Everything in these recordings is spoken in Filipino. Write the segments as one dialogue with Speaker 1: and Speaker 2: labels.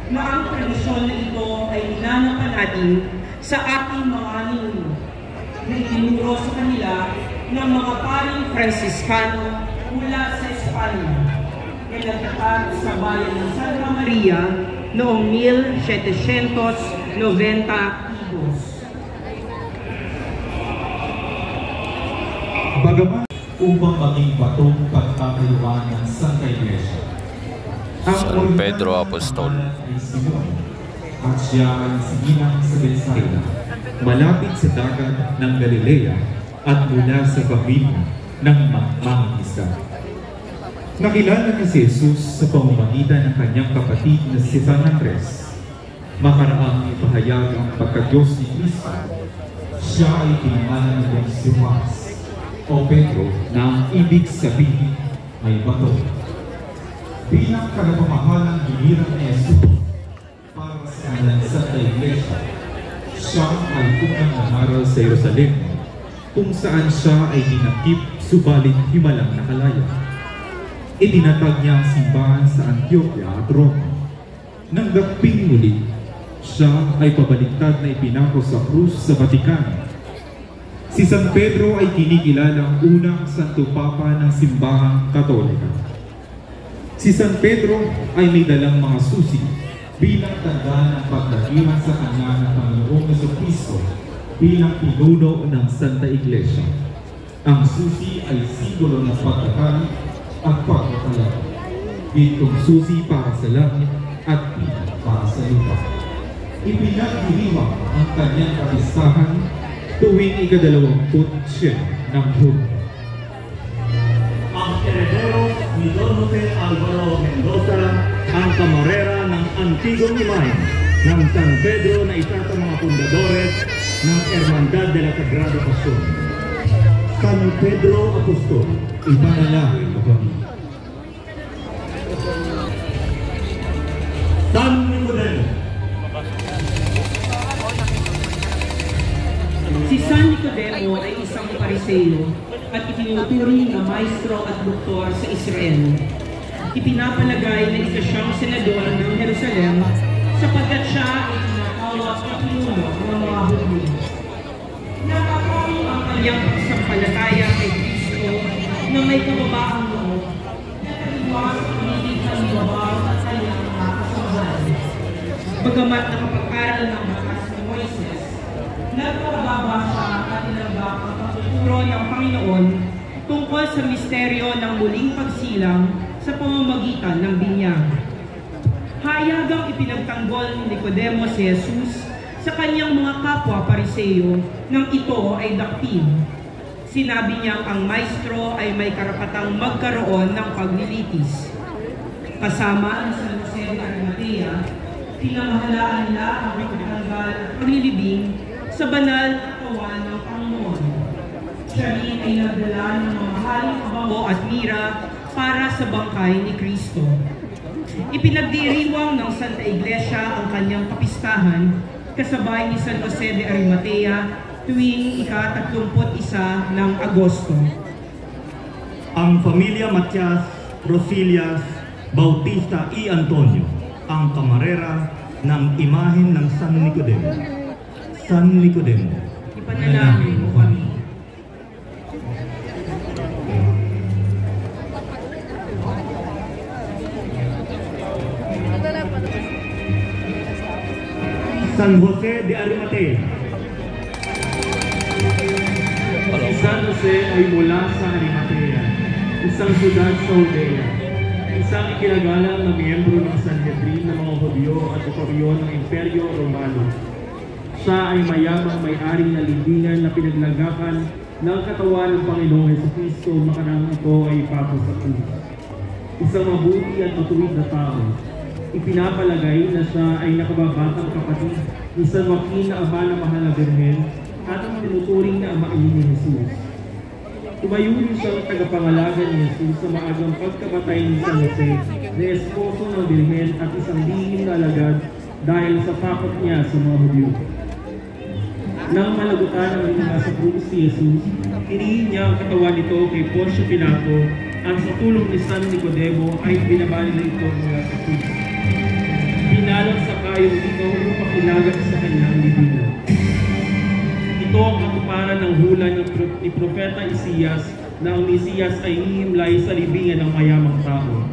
Speaker 1: na ang tradisyon na ito ay ninanapanatili sa ating mga ninuno na itinuro sa kanila ng mga paring Franciscano mula sa Espanya na nagtatag sa bayan ng Santa Maria noong 1792.
Speaker 2: Bagaman upang maging batong pagkakayuan ng Santa Iglesia,
Speaker 3: San Pedro Apostol
Speaker 2: at siya ay siginang sa Bethsaida, malapit sa dagat ng Galilea at mula sa pamilya ng mangingisda. Nakilala ni si Jesus sa pamamagitan ng kanyang kapatid na si San Andres. Makaraang ipahayag ang pagka-Diyos ni Cristo, siya ay pinangalan ng si Juan o Pedro na ang ibig sabihin ay bato. Bilang kanapamahalang giliran ni Jesus para sa kanyang Santa Iglesia, siya ay unang nangaral sa Jerusalem, kung saan siya ay dinakip subalit himalang nakalaya. Itinatag niya ang simbahan sa Antioquia at Roma. Nang gaping muli, siya ay pabaliktad na ipinako sa krus sa Vatican. Si San Pedro ay kinikilalang unang Santo Papa ng Simbahang Katolika. Si San Pedro ay may dalang mga susi bilang tanda ng paglagihan sa kanya ng Panginoong Jesucristo bilang pinuno ng Santa Iglesia. Ang susi ay simbolo ng pagkakal at pagkakala. Itong susi para sa langit at pila para sa lupa. Ipinagdiriwang ang kanyang kapistahan tuwing ika-29 ng Hulyo.
Speaker 4: Ang heredero ni Don Jose Alvaro Mendoza, ang kamarera ng antigong imahen ng San Pedro na isa sa mga fundadores ng Hermandad de la Sagrada Pasión. San Pedro Apostol,
Speaker 2: ipanalangin mo kami.
Speaker 4: San Nicodemo.
Speaker 1: Si San Nicodemo ay isang Pariseo at itinuturing na maestro at doktor sa Israel. Ipinapalagay na isa siyang senador ng Jerusalem sapagkat siya ay tinatawag na pinuno ng mga Hudyo. Nakakawin ang kanyang pagsampalataya kay Kristo na may kababaang loob na kaliwas ang pagiging kaliwabang at kanyang mga kasabahan. Bagamat nakapag-aral ng batas ni Moises, nagpababa siya at tinanggap ang pagtuturo ng Panginoon tungkol sa misteryo ng muling pagsilang sa pamamagitan ng binyag. Hayagang ipinagtanggol ni Nicodemo si Jesus sa kanyang mga kapwa Pariseo nang ito ay dakpin. Sinabi niyang ang maestro ay may karapatang magkaroon ng paglilitis. Kasama ang San Jose de Arimatea, pinamahalaan nila ang pagtanggal at paglilibing sa banal na katawan ng Panginoon. Siya rin ay nagdala ng mga mahaling pabango at mira para sa bangkay ni Kristo. Ipinagdiriwang ng Santa Iglesia ang kanyang kapistahan kasabay ni San Jose de Arimatea tuwing ika-31 ng Agosto.
Speaker 4: Ang pamilya Matias, Rosilias, Bautista y Antonio, ang kamarera ng imahen ng San Nicodemo. San Nicodemo,
Speaker 1: Ipanalangin mo kami.
Speaker 4: San Jose de Arimatea.
Speaker 5: Si San Jose ay mula sa Arimatea, isang syudad sa Judea, isang ikinagalang na miyembro ng Sanhedrin ng mga Hudyo at otoryon ng Imperyo Romano. Siya ay mayamang may-ari na libingan na pinaglagakan ng katawan ng Panginoong Jesucristo makarang ito ay ipapos sa krus. Isang mabuti at matuwid na tao. Ipinapalagay na siya ay nakababatang kapatid ni San Joaquin na ama ng Mahal na Birhen at ang tinuturing na amain ni Jesus. Tumayo rin siyang tagapangalaga ni Jesus sa maagang pagkabatay ni San Jose na esposo ng Birhen at isang lihim na alagad dahil sa takot niya sa mga Hudyo. Nang malagutan ang nasa krus si Jesus, inihin niya ang katawan nito kay Poncio Pilato at sa tulong ni San Nicodemo ay binabali na ito mula sa krus. Pinalot tayong ikaw upang ilagat sa kanyang libingan. Ito ang katuparan ng hula ni Propeta Isaias na ang Mesiyas ay hihimlay sa libingan ng mayamang tao.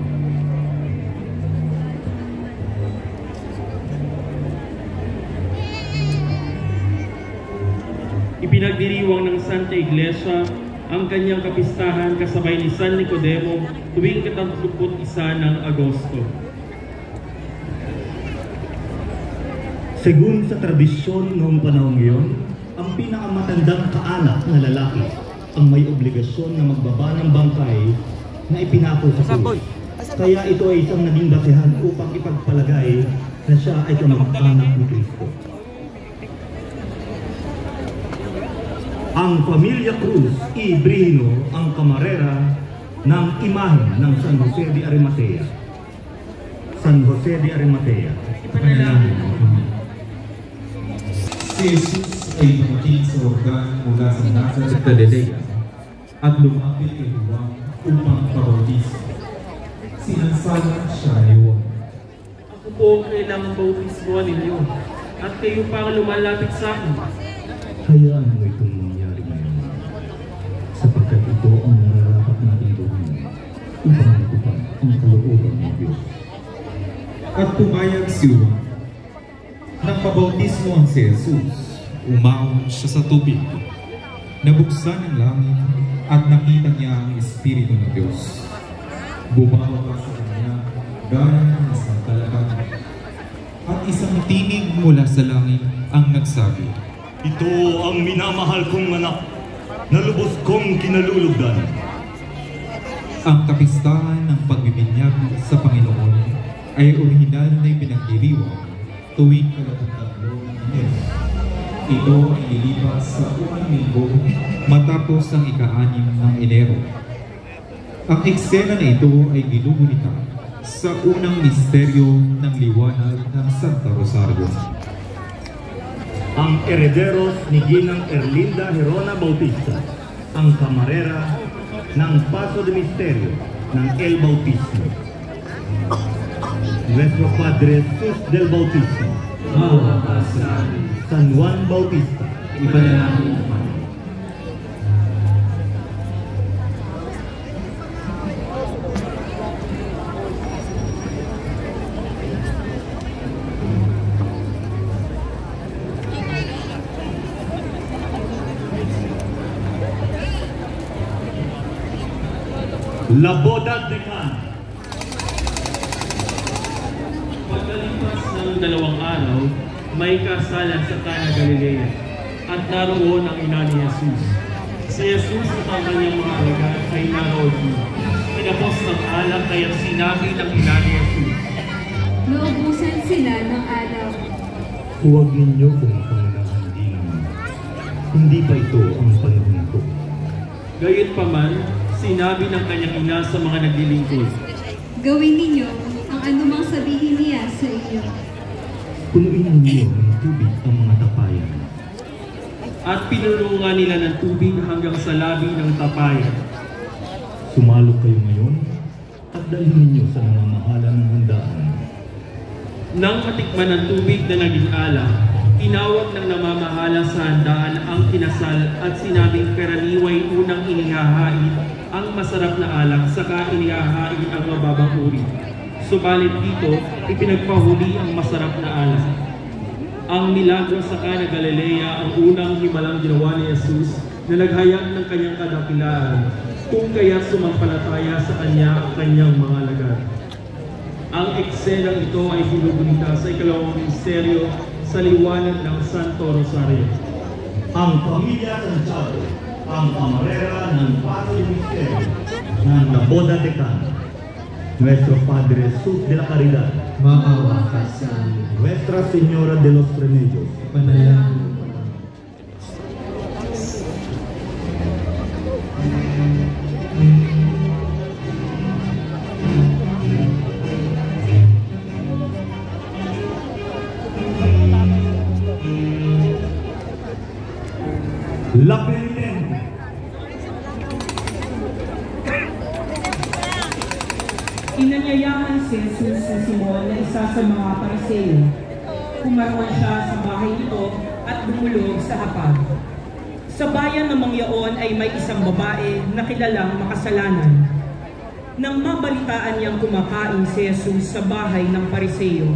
Speaker 5: Ipinagdiriwang ng Santa Iglesia ang kanyang kapistahan kasabay ni San Nicodemo tuwing 31 ng Agosto.
Speaker 4: Segun sa tradisyon noong panahong iyon, ang pinakamatandang kaanak na lalaki ang may obligasyon na magbaba ng bangkay na ipinako sa krus. Kaya ito ay isang naging basehan upang ipagpalagay na siya ay kamag-anak ni Cristo. Ang Pamilya Cruz Ibrino ang kamarera ng imahen ng San Jose de Arimatea. San Jose de Arimatea.
Speaker 5: Ipanalangin.
Speaker 2: Si Jesus ay dumating sa Jordan mula sa Nazareth, Galilea at lumapit kay Juan upang pabautismo. Sinansalan siya ni Juan.
Speaker 5: Ako po ang kailangang bautismo ninyo at kayo pa ang lumalapit sa akin.
Speaker 4: Hayaan mo itong mangyari ngayon, sapagkat ito ang nararapat natin gawin upang matupad ang kalooban ng Diyos.
Speaker 2: At pumayag si Juan. Nang pabautismo ang si Jesus, umahon siya sa tubig. Nabuksan ang langit at nakita niya ang Espiritu ng Diyos. Bumawa sa kanya gaya ng isang talakad. At isang tinig mula sa langit ang nagsabi,
Speaker 4: Ito ang minamahal kong anak, na lubos kong kinalulugdan.
Speaker 2: ang kapistahan ng pagbibinyag sa Panginoon ay orihinal na ipinagdiriwang tuwing 13 ng Enero. Ito ay nilipas sa unang linggo matapos ang ika-6 ng Enero. Ang eksena na ito ay ginugunita sa unang misteryo ng liwanag ng Santa Rosario.
Speaker 4: Ang herederos ni Ginang Erlinda Herona Bautista, ang kamarera ng Paso de Misterio ng El Bautismo. Nuestro Padre Jesus del Bautismo, San Juan Bautista, ipanalangin naman. La Boda de Cana.
Speaker 5: Pagkalipas ng 2 araw, may kasalan sa Cana, Galilea, at naroon ang ina ni Jesus. Si Jesus at ang kanyang mga alagad ay naroon din. Pinapos ng alak kaya't sinabi ng ina ni Jesus,
Speaker 6: Naubusan sila ng alak.
Speaker 4: Huwag ninyo kung pangalahandin. Hindi pa ito ang panahon ko.
Speaker 5: Gayunpaman, sinabi ng kanyang ina sa mga naglilingkod,
Speaker 6: Gawin ninyo ang anumang sabihin niya sa iyo.
Speaker 4: Punuin ninyo ng tubig ang mga tapayan.
Speaker 5: at pinulungan nila ng tubig hanggang sa labi ng tapayan.
Speaker 4: Sumalok kayo ngayon at dalhin ninyo sa namamahala ng handaan.
Speaker 5: Nang matikman ng tubig na naging alak, tinawag ng namamahala sa handaan ang kinasal at sinabing karaniway unang inihahain ang masarap na alak, saka inihahain ang mababang uri. Subalit dito, ipinagpahuli ang masarap na alak. Ang milagro sa Cana Galilea ang unang himalang ginawa ni Jesus na naghayag ng kanyang kadakilaan, kung kaya sumampalataya sa kanya ang kanyang mga alagad. Ang eksenang ito ay ginugunita sa ikalawang misteryo sa liwanag ng Santo Rosario.
Speaker 4: Ang pamilya Santiago, ang kamarera ng Paso de Misterio ng La Boda de Cana. Nuestro Padre Jesus de la Caridad,
Speaker 2: Maawa ka sa amin.
Speaker 4: Nuestra Señora de los Remedios,
Speaker 2: Panalangin.
Speaker 4: La Penitente.
Speaker 1: Inanyayahan si Jesus sa Simon na isa sa mga Pariseo. Pumaroon siya sa bahay nito at dumulog sa hapag. Sa bayan ng Mangyaon ay may isang babae na kilalang makasalanan. Nang mabalitaan niyang kumakain si Jesus sa bahay ng Pariseo,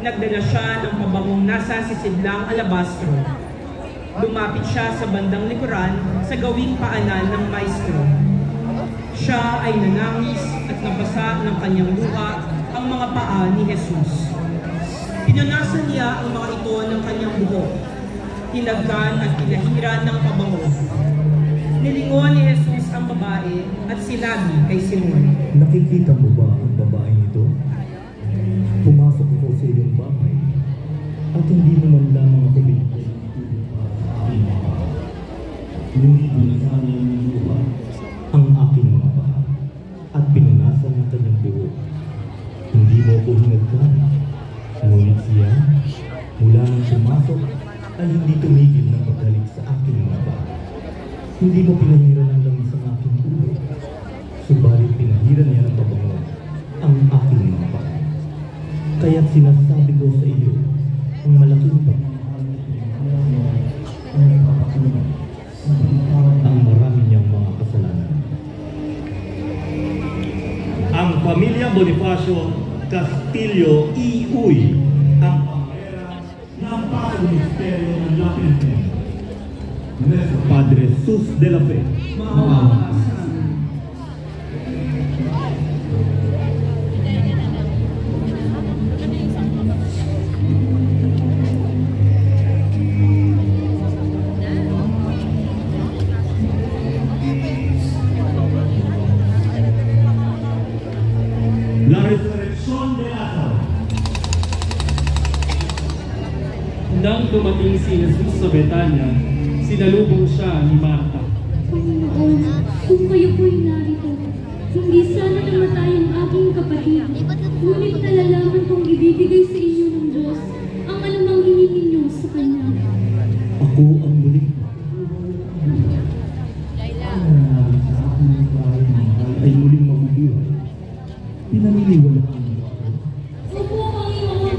Speaker 1: nagdala siya ng pabangong nasa sisidlang alabastro. Lumapit siya sa bandang likuran sa gawing paanan ng maestro. Siya ay nanangis at nabasa ng kanyang luha ang mga paa ni Jesus. Pinunasan niya ang mga ito ng kanyang buhok, hinagkan at pinahiran ng pabango. Nilingon ni Jesus ang babae at sinabi kay Simon,
Speaker 4: Nakikita mo ba ang babaeng ito? Pumasok ako sa iyong bahay at hindi mo man lamang ako binigyan ng tubig para sa aking mga paa. Ngunit binasahan niya ng luha ang aking mga paa at pinunasan ng kanyang buhok. Hindi mo ako hinagkan. Ngunit siya, mula nang pumasok, ay hindi tumigil ng pagdalik sa aking mga paa. Hindi mo pinahiran ng langis ang aking ulo, subalit pinahiran niya ng pabango ang aking mga paa. Kaya't sinasabi ko sa iyo, ang malaking pagmamahal ay nagpapatunay sa pagkakaan ang marami niyang mga kasalanan. Ang pamilya Bonifacio Castillo Iuy ang pamera ng pag-ministeryo ng Lapin. Nuestro Padre Jesus de la Fe.
Speaker 1: maawa ka sa amin.
Speaker 4: La resurrección de Lázaro.
Speaker 5: Nang dumating si Jesus sa Betania, sinalubong siya ni Marta.
Speaker 6: Panginoon, kung kayo po'y narito, hindi sana namatay ang aking kapatid. Ngunit nalalaman kong ibibigay sa inyo ng Diyos ang anumang hinihin niyo sa Kanya.
Speaker 4: Ako ang muling nananalig sa aking bahay ng mahal ay muling mabubuhay. Pinaniniwalaan niyo ako.
Speaker 6: Opo, Panginoon,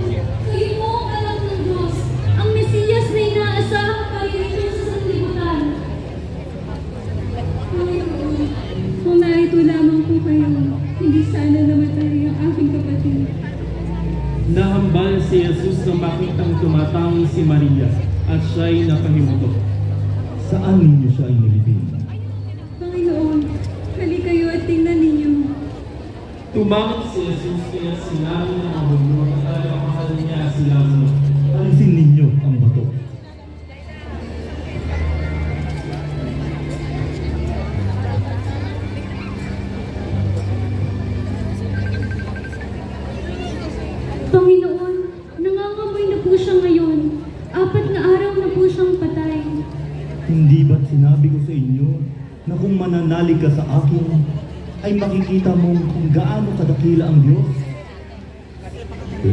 Speaker 6: kayo po ang anak ng Diyos, ang Mesiyas na inaasahang paririto sa sanlibutan. Panginoon, kung narito lamang po kayo, hindi sana namatay ang aking kapatid.
Speaker 5: Nahambal si Jesus nang makitang tumatangi si Maria at siya'y napahimutok.
Speaker 4: Saan ninyo siya inilibing?
Speaker 6: Panginoon, hali kayo at tingnan ninyo.
Speaker 5: Tumawag si Jesus kaya sinabi ng mga Hudyo na talagang mahal niya si Lazaro.
Speaker 4: Alisin ninyo ang bato.
Speaker 6: Panginoon, nangangamoy na po siya ngayon. 4 na araw na po siyang patay.
Speaker 4: Hindi ba't sinabi ko sa inyo na kung mananalig ka sa akin, ay makikita mo kung gaano kadakila ang Diyos?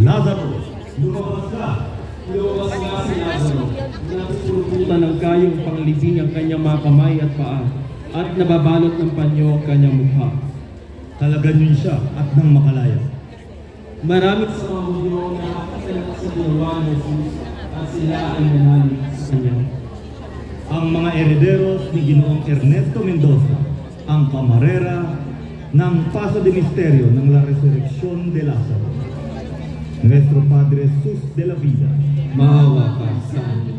Speaker 4: Lazaro, lumabas ka!
Speaker 5: Lumabas nga si Lazaro, napupulutan ng kayong panglibing ang kanyang mga kamay at paa, at nababalot ng panyo ang kanyang mukha.
Speaker 4: Talagan niyo siya at nang makalaya.
Speaker 5: Maraming sa mga Hudyo na nakakasalamat sa ginawa ni Jesus at sila ay nanalig sa kanya.
Speaker 4: Ang mga herederos ni Ginoong Ernesto Mendoza, ang kamarera ng Paso de Misterio ng La Resurrección de Lázaro. Nuestro Padre Jesus de la Vida,
Speaker 2: Maawa ka sa amin.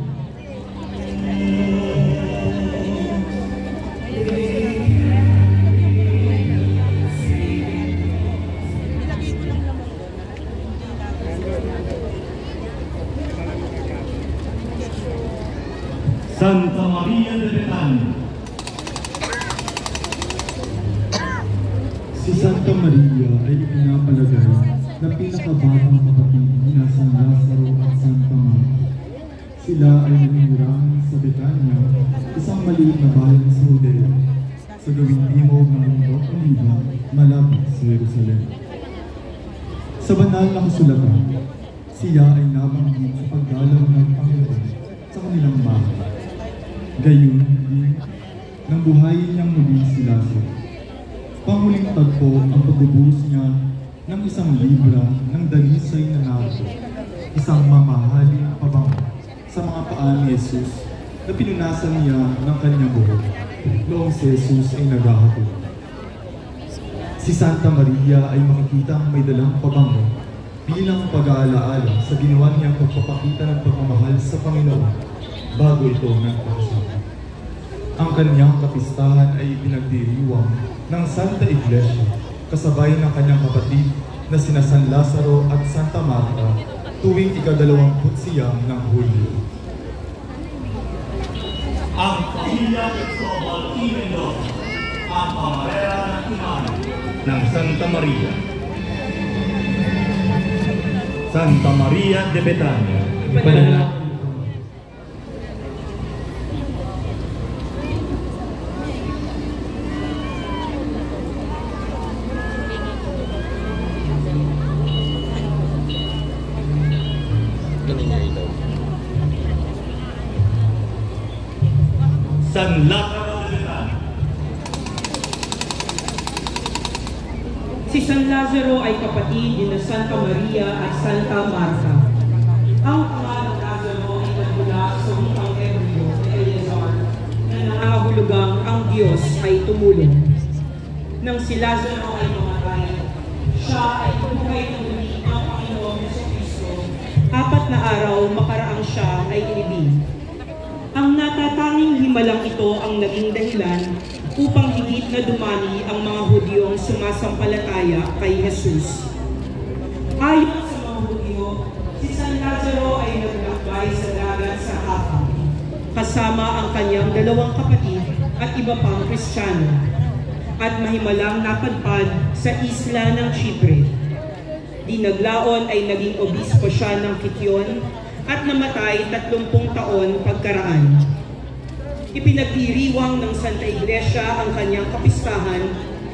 Speaker 4: Santa Maria de Betania.
Speaker 7: Si Santa Maria ay ipinapalagay na pinakabatang kapatid na San Lazaro at Santa Marta. Sila ay nanirahan sa Betania, isang maliit na bayan sa Judea, sa gawing timog ng Mundok Oliva, malapit sa Jerusalem. Sa banal na kasulatan, siya ay nabanggit sa pagdalaw ng Panginoon sa kanilang bahay. Gayon din, nang buhayin niyang muli si Lazaro. Panguling tagpo ang pagbubuhos niya ng isang libra ng dalisay na nardo isang mamahaling pabango sa mga paa ni Jesus na pinunasan niya ng kanyang buhok noong si Jesus ay naghahatid. Si Santa Maria ay makikitang may dalang pabango bilang pag-aalaala sa ginawa niyang pagpapakita ng pagmamahal sa Panginoon bago ito nagpakasal. Ang kanyang kapistahan ay pinagdiriwang ng Santa Iglesia kasabay ng kanyang kapatid na sina San Lazaro at Santa Marta tuwing ika-29 ng Hulyo.
Speaker 4: Ang pamilya Cristobal y Mendoza, ang pamarera ng imahe ng Santa Maria. Santa Maria de Betania,
Speaker 1: Ipanalangin.
Speaker 4: San Lazaro de Betania.
Speaker 1: Si San Lazaro ay kapatid ni Santa Maria at Santa Marta. Ang pangalan Lazaro ay nagmula sa wikang Hebreo ni Eleazar na nangangahulugang ang Diyos ay tumulong. Nang si Lazaro ay mamatay, siya ay tumuhay ng muli ng Panginoong Jesucristo. 4 na araw makaraang siya ay inibig. Ang natatanging himalang ito ang naging dahilan upang higit na dumami ang mga Hudyong sumasampalataya kay Jesus. Ayon sa mga Hudyo, si San Lazaro ay naglakbay sa dagat sa Jaffa, kasama ang kanyang 2 kapatid at iba pang Kristiyano, at mahimalang napadpad sa isla ng Chipre. Dinaglaon ay naging obispo siya ng Kityon at namatay 30 taon pagkaraan. Ipinagdiriwang ng Santa Iglesia ang kanyang kapistahan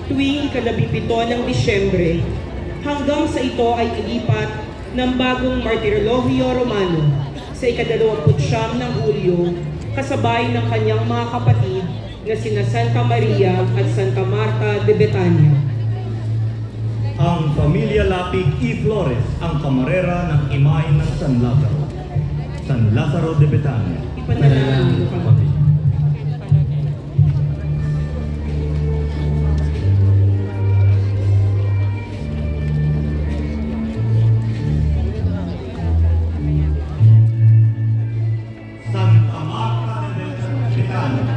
Speaker 1: tuwing ika-17 ng Disyembre hanggang sa ito ay ilipat ng bagong martirologyo Romano sa ika-29 ng Hulyo kasabay ng kanyang mga kapatid na sina Santa Maria at Santa Marta de Betania.
Speaker 4: Ang pamilya Lapig y Flores, ang kamarera ng imahe ng San Lazaro. San Lazaro de Betania.
Speaker 1: Ipanalangin mo kami.
Speaker 4: Santa Marta de Betania.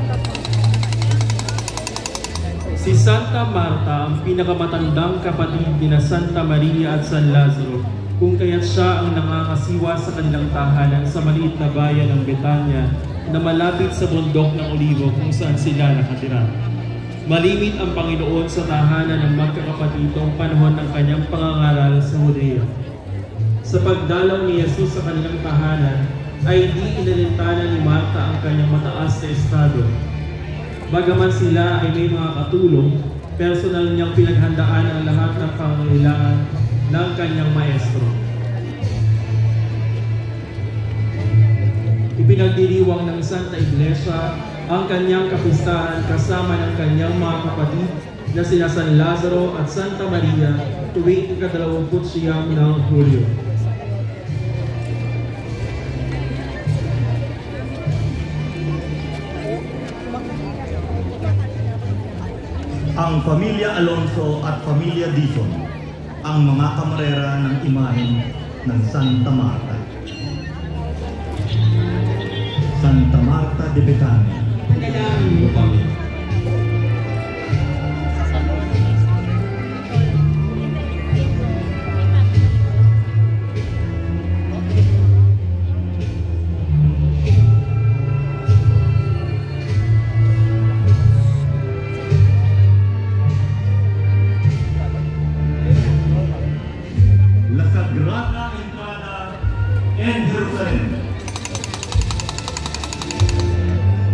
Speaker 5: Si Santa Marta ang pinakamatandang kapatid ni Santa Maria at San Lazaro, kung kaya't siya ang nangangasiwa sa kanilang tahanan sa maliit na bayan ng Betania na malapit sa bundok ng Olivo kung saan sila nakatira. Malimit ang Panginoon sa tahanan ng magkakapatid noong panahon ng kanyang pangangaral sa Judea. Sa pagdalaw ni Jesus sa kanilang tahanan, ay di inalintana ni Marta ang kanyang mataas na estado. Bagaman sila ay may mga katulong, personal niyang pinaghandaan ang lahat ng pangangailangan ng kanyang maestro. Ipinagdiriwang ng Santa Iglesia ang kanyang kapistahan kasama ng kanyang mga kapatid na sina San Lazaro at Santa Maria tuwing ika-29 ng Hulyo.
Speaker 4: Ang pamilya Alonso at pamilya Dizon, ang mga kamarera ng imahe ng Santa Marta. Santa Marta de Betania.
Speaker 1: Ipanalangin mo kami.
Speaker 4: La Sagrada Entrada en Jerusalem.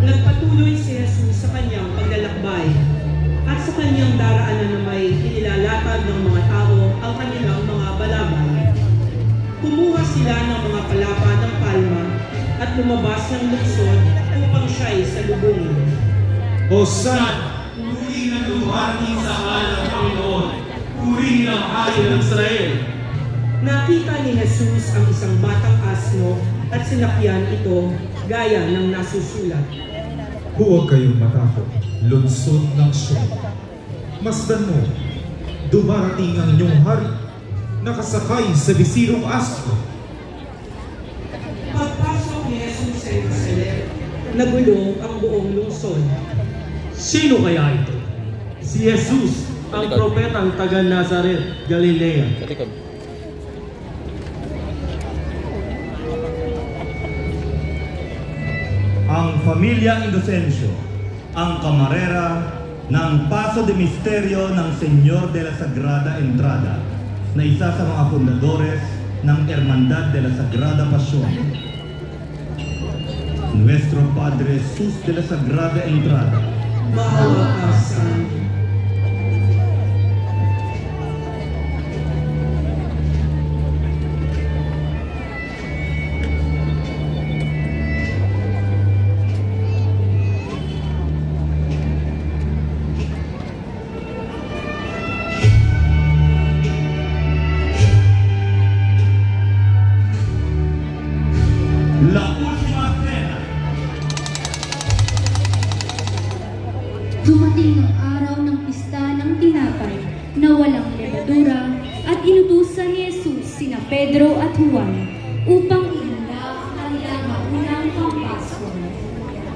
Speaker 1: Nagpatuloy si Jesus sa kanyang paglalakbay at sa kanyang daraanan na may inilalatag ng mga tao ang kanilang mga balabal. Kumuha sila ng mga palapa ng palma at lumabas ng luksod upang siya'y salubungin.
Speaker 5: Hosanna! Purihin ang luwalhati sa ngalan ng Panginoon! Purihin ang hari ng Israel!
Speaker 1: nakita ni Jesus ang isang batang asno at sinakyan ito gaya ng nasusulat.
Speaker 2: Huwag kayong matakot, lunsod ng Sion. Masdan mo, dumarating ang inyong hari, nakasakay sa bisirong asno.
Speaker 1: Pagpasok ni Jesus sa Jerusalem, nagulong ang buong lungsod.
Speaker 5: Sino kaya ito? Si Jesus, ang propetang taga Nazaret, Galilea.
Speaker 4: Ang pamilya Inocencio, ang kamarera ng Paso de Misterio ng Señor de la Sagrada Entrada, na isa sa mga fundadores ng Hermandad de la Sagrada Pasión. Nuestro Padre Jesus de la Sagrada Entrada,
Speaker 1: Maawa ka sa amin.
Speaker 4: La Última Cena.
Speaker 6: Dumating ang araw ng pista ng tinapay na walang levadura at inutusan ni Jesus sina Pedro at Juan upang ihanda ang kanilang maunang Pampasko.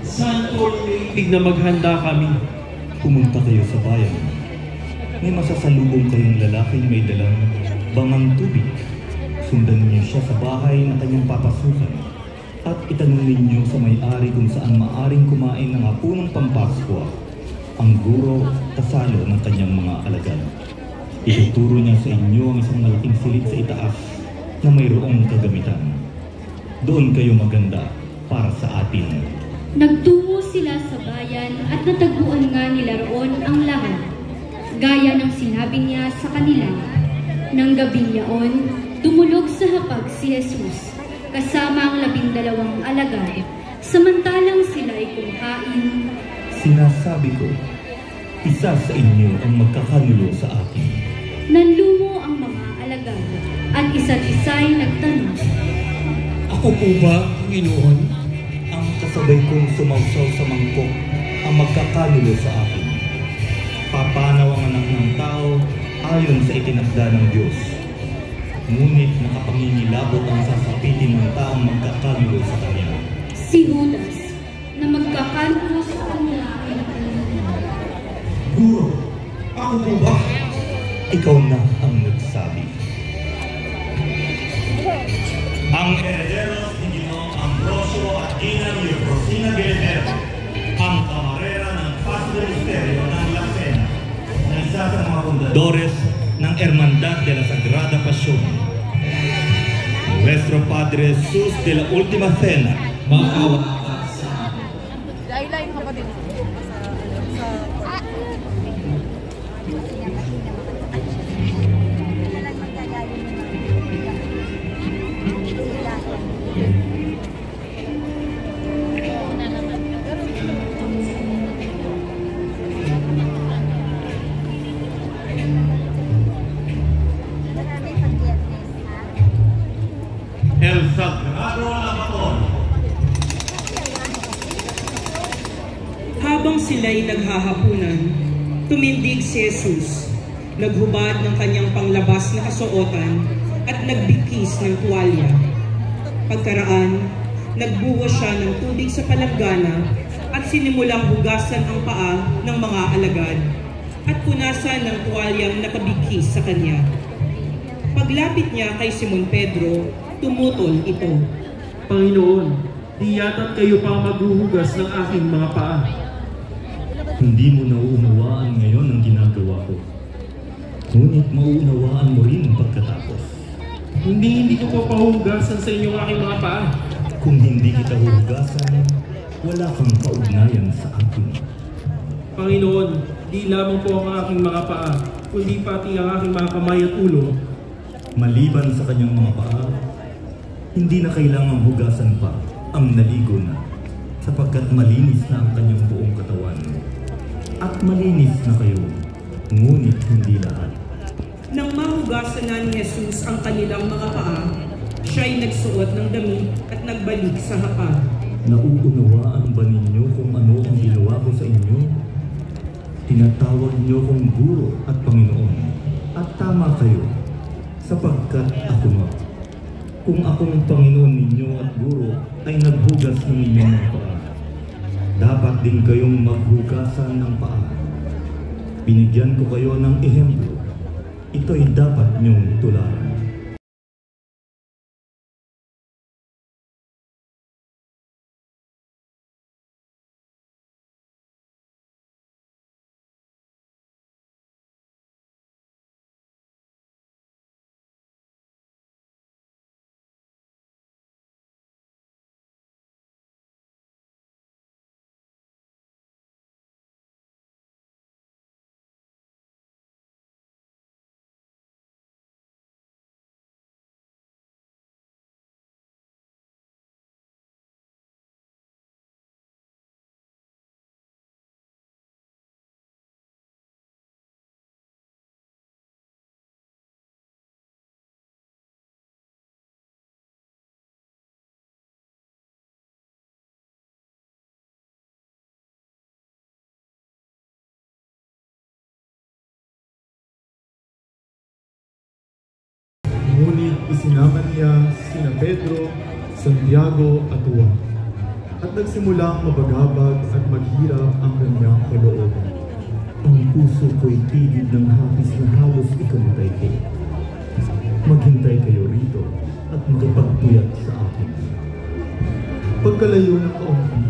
Speaker 5: Santo Tig na maghanda kami.
Speaker 4: Pumunta kayo sa bayan. May masasalubong kayong lalaking may dalang bangang tubig. Sundan niyo siya sa bahay na kanyang papasukan. At itanong ninyo sa may-ari kung saan maaring kumain ng hapunang Pampasko ang guro kasalo ng kanyang mga alagad. Ituturo niya sa inyo ang isang malaking silid sa itaas na mayroong kagamitan. Doon kayo maganda para sa atin.
Speaker 6: Nagtungo sila sa bayan at natagpuan nga nila roon ang lahat, gaya ng sinabi niya sa kanila. Nang gabing yaon, tumulog sa hapag si Jesus kasama ang 12 alagad, samantalang sila ay kumakain.
Speaker 4: Sinasabi ko, isa sa inyo ang magkakanulo sa akin.
Speaker 6: Nanlumo ang mga alagad at isa't isa'y nagtanong,
Speaker 4: Ako po ba, Panginoon, ang kasabay kong sumawsaw sa mangkok ang magkakanulo sa akin? Papanaw ang anak ng tao ayon sa itinakda ng Diyos. Ngunit nakapangingilabot ang sasapitin ng taong magkakanulo sa kanya.
Speaker 6: si Judas na magkakanulo sa kanya ay
Speaker 4: Guro, ako po ba? Ikaw na ang nagsabi. Ang herederos ni Ginoong Ambrosio at Ginang Eufrosina Guillermo, ang kamarera ng Paso de Misterio ng La Cena, na isa sa mga fundadores ng Hermandad de la Sagrada Pasión. Nuestro Padre Jesus de la Última Cena, maawa ka sa amin.
Speaker 8: Dahil ka pa din.
Speaker 4: El Sagrado Lavatorio.
Speaker 1: Habang sila'y naghahapunan, tumindig si Jesus, naghubad ng kanyang panglabas na kasuotan at nagbigkis ng tuwalya. Pagkaraan, nagbuhos siya ng tubig sa palanggana at sinimulang hugasan ang paa ng mga alagad at punasan ng tuwalyang nakabigkis sa kanya. Paglapit niya kay Simon Pedro, tumutol ito.
Speaker 5: Panginoon, di yata't kayo pa maghuhugas ng aking mga paa.
Speaker 4: Hindi mo nauunawaan ngayon ang ginagawa ko. Ngunit mauunawaan mo rin pagkatapos.
Speaker 5: Hindi ko pa pahuhugasan sa inyo ang aking mga paa.
Speaker 4: Kung hindi kita huhugasan, wala kang kaugnayan sa akin.
Speaker 5: Panginoon, di lamang po ang aking mga paa, kundi pati ang aking mga kamay at ulo.
Speaker 4: Maliban sa kanyang mga paa, hindi na kailangang hugasan pa ang naligo na, sapagkat malinis na ang kanyang buong katawan. At malinis na kayo, ngunit hindi lahat.
Speaker 1: Nang mahugasan na ni Jesus ang kanilang mga paa, siya'y nagsuot ng damit at nagbalik sa hapag.
Speaker 4: Nauunawaan ba ninyo kung ano ang ginawa ko sa inyo? Tinatawag niyo kong guro at Panginoon. At tama kayo, sapagkat ako nga. Kung akong Panginoon ninyo at guro ay naghugas ng inyong mga paa, dapat din kayong maghugasan ng paa. Binigyan ko kayo ng ehemplo. Ito'y dapat niyong tularan.
Speaker 7: Ngunit isinama niya sina Pedro, Santiago at Juan, at nagsimulang mabagabag at maghirap ang kanyang kalooban.
Speaker 4: Ang puso ko'y tigid ng hapis na halos ikamatay ko. Maghintay kayo rito at makipagpuyat sa akin.
Speaker 7: Pagkalayo ng kaunti,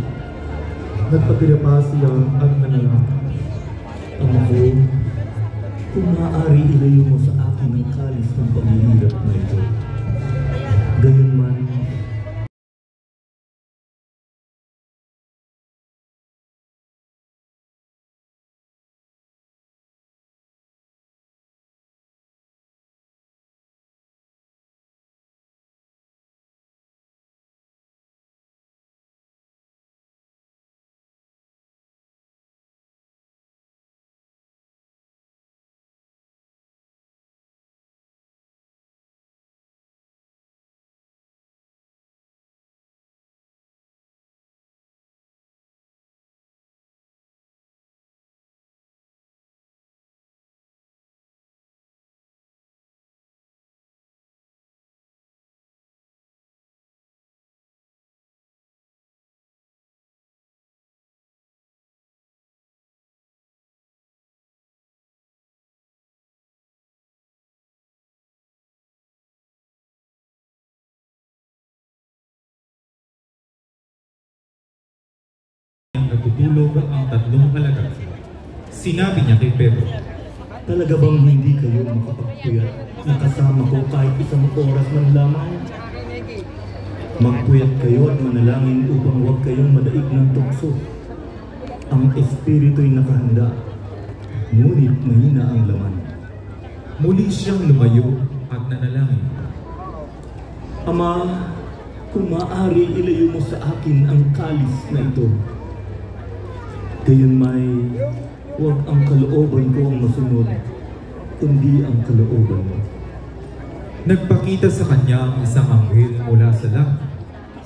Speaker 7: nagpagirapa siya at nanalangin.
Speaker 4: Ama ko, kung maaari ilayo mo sa akin ang kalis ng paghihirap na ito. Gayunman,
Speaker 2: natutulog ang tatlong alagad. Sinabi niya kay Pedro,
Speaker 4: talaga bang hindi kayo makapagpuyat na kasama ko kahit isang oras man lamang? Magpuyat kayo at manalangin upang huwag kayong madaig ng tukso. Ang espiritu'y nakahanda, ngunit mahina ang laman.
Speaker 2: muli siyang lumayo at nanalangin.
Speaker 4: Ama, kung maaari ilayo mo sa akin ang kalis na ito. Gayon may huwag ang kalooban ko ang masunod, kundi ang kalooban mo.
Speaker 2: Nagpakita sa kanya ang isang anghel mula sa langit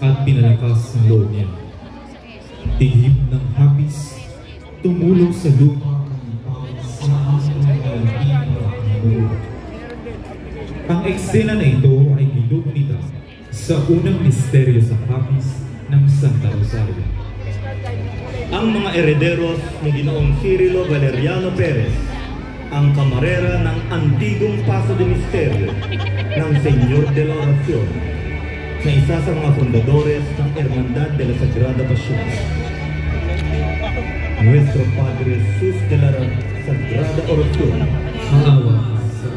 Speaker 2: at pinalakas ng loob niya. Tihip ng hapis, tumulong sa lupa ang eksena na ito ay ginugunita sa unang misteryo sa hapis ng Santa Rosario.
Speaker 4: Ang mga erederos ni Ginoong Cirilo Valeriano Perez, ang kamarera ng antigong Paso de Misterio ng Señor de la Oración, na isa sa mga fundadores ng Hermandad de la Sagrada Pasión. Nuestro Padre Jesus de la Sagrada Oración,
Speaker 2: Maawa sa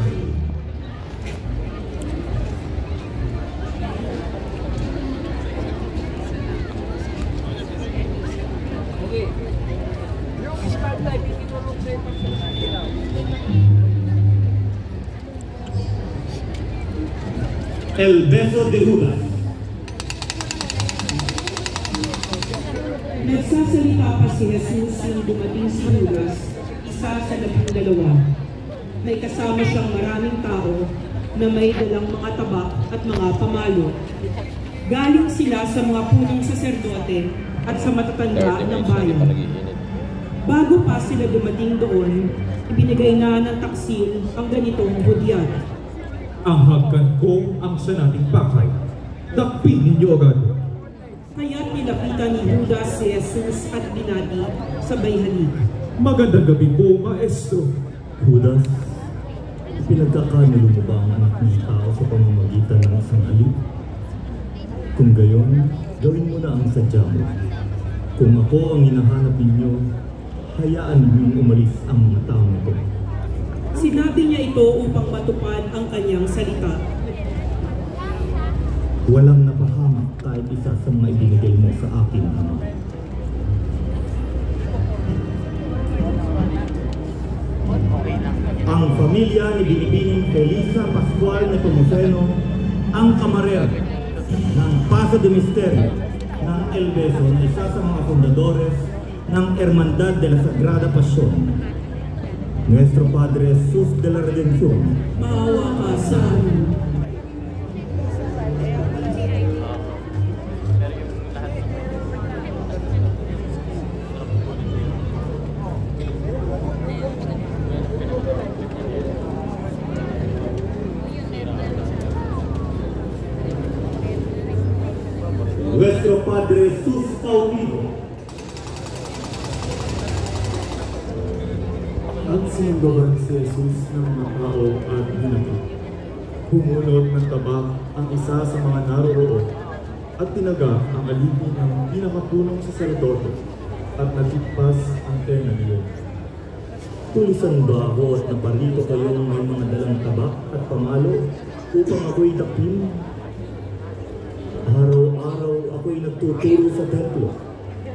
Speaker 4: El Beso de Judas.
Speaker 1: Nagsasalita pa si Jesus nang dumating si Judas, isa sa 12. may kasama siyang maraming tao na may dalang mga tabak at mga pamalo. Galing sila sa mga punong saserdote at sa matatanda ng bayan. Bago pa sila dumating doon, ibinigay na ng taksil ang ganitong hudyat.
Speaker 2: Ang hagkan ko ang sanating pakay. Dakpin ninyo agad.
Speaker 1: Kaya't nilapitan ni Judas si Jesus at binati sabay halik.
Speaker 2: Magandang gabi po, Maestro.
Speaker 4: Judas, pinagkakanulo mo ba ang anak ng tao sa pamamagitan ng isang alip? Kung gayon, gawin mo na ang sadya mo. Kung ako ang hinahanap ninyo, hayaan ninyong umalis ang mga taong ito.
Speaker 1: Sinabi niya ito upang matupad ang kanyang salita.
Speaker 4: Walang napahamak kahit isa sa mga ibinigay mo sa akin, Ama. Ang pamilya ni Binibining Felisa Pascual Nepomuceno, ang kamarera ng Paso de Misterio ng El Beso na isa sa mga fundadores ng Hermandad de la Sagrada Pasión, Nuestro Padre Jesus de la Redención,
Speaker 1: Maawa ka sa amin.
Speaker 4: Nuestro Padre Jesus Cautivo,
Speaker 7: At sinungaban si Jesus ng mga tao at hinatid. Humunod ng tabak ang isa sa mga naroroon at tinaga ang alipin ng pinakapunong saserdote at natigpas ang tenga niyo.
Speaker 4: tulisan ba ako at naparito kayong may mga dalang tabak at pamalo upang ako'y dakpin? Araw-araw ako'y nagtuturo sa templo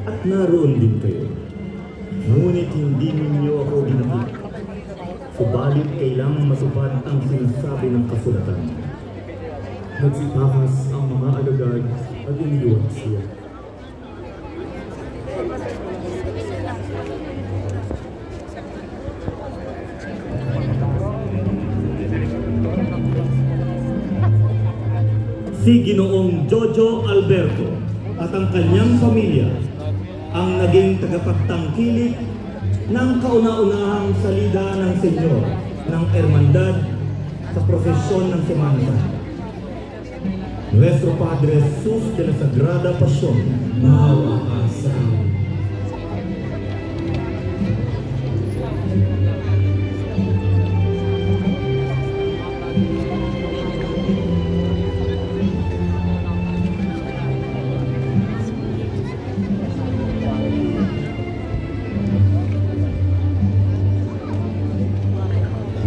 Speaker 4: at naroon din kayo. Ngunit hindi ninyo ako ginapit. Subalit kailangang matupad ang sinasabi ng kasulatan.
Speaker 7: Nagsipakas ang mga alagad at iniluwag siya.
Speaker 4: Si Ginoong Jojo Alberto at ang kanyang pamilya ang naging tagapagtangkilik ng kauna-unahang salida ng Senyor ng Hermandad sa prosesyon ng Semana Santa. Nuestro Padre Jesus de la Sagrada Pasión, maawa ka sa amin.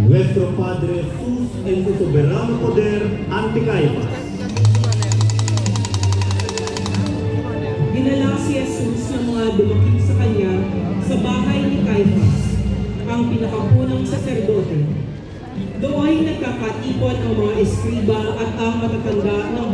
Speaker 4: Nuestro Padre Jesus en su soberano poder ante Caifás.
Speaker 1: Dinala si Jesus ng mga dumating sa kanya sa bahay ni Caifás, ang pinakapunong saserdote. Doon ay nagkakatipon ang mga eskriba at ang matatanda ng